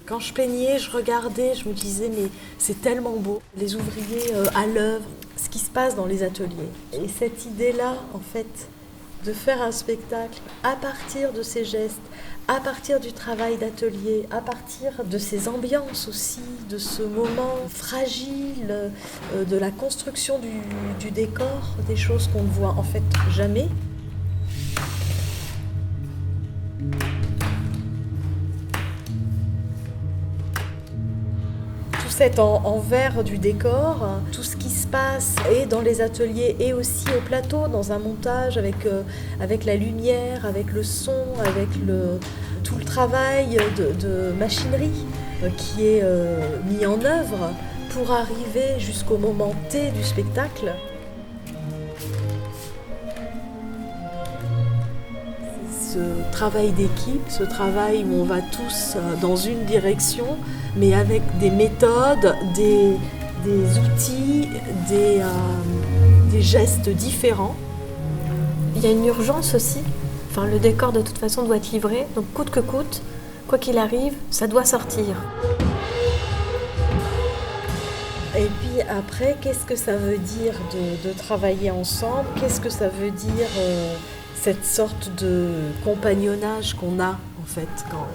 Quand je peignais, je regardais, je me disais mais c'est tellement beau. Les ouvriers à l'œuvre, ce qui se passe dans les ateliers. Et cette idée-là, en fait, de faire un spectacle à partir de ces gestes, à partir du travail d'atelier, à partir de ces ambiances aussi, de ce moment fragile, de la construction du décor, des choses qu'on ne voit en fait jamais. Tout cet envers du décor, tout ce qui se passe et dans les ateliers et aussi au plateau, dans un montage avec la lumière, avec le son, avec tout le travail de machinerie qui est mis en œuvre pour arriver jusqu'au moment T du spectacle. Ce travail d'équipe, ce travail où on va tous dans une direction, mais avec des méthodes, des outils, des gestes différents. Il y a une urgence aussi. Enfin, le décor de toute façon doit être livré, donc coûte que coûte, quoi qu'il arrive, ça doit sortir. Et puis après, qu'est-ce que ça veut dire de travailler ensemble? Qu'est-ce que ça veut dire cette sorte de compagnonnage qu'on a en fait quand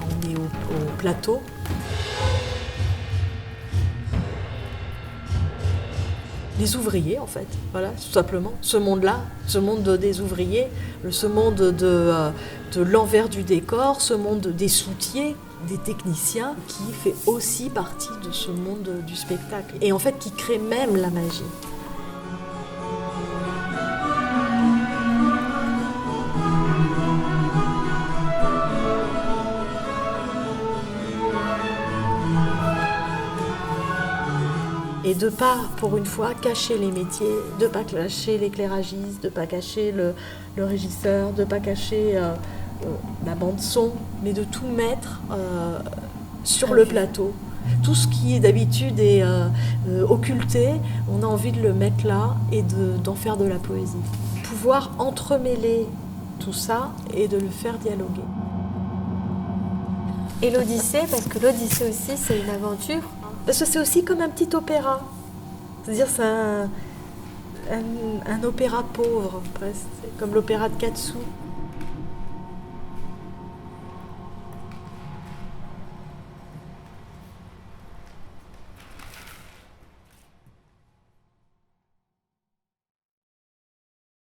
on est au plateau? Les ouvriers en fait, voilà, tout simplement. Ce monde-là, ce monde des ouvriers, ce monde de l'envers du décor, ce monde des soutiers, des techniciens, qui fait aussi partie de ce monde du spectacle. Et en fait, qui crée même la magie. Et de pas, pour une fois, cacher les métiers, de pas cacher l'éclairagiste, de pas cacher le régisseur, de pas cacher la bande son, mais de tout mettre sur le plateau. Tout ce qui d'habitude est occulté, on a envie de le mettre là et d'en faire de la poésie. Pouvoir entremêler tout ça et de le faire dialoguer. Et l'Odyssée, parce que l'Odyssée aussi, c'est une aventure. Parce que c'est aussi comme un petit opéra. C'est-à-dire c'est un opéra pauvre, presque. C'est comme l'opéra de Katsu.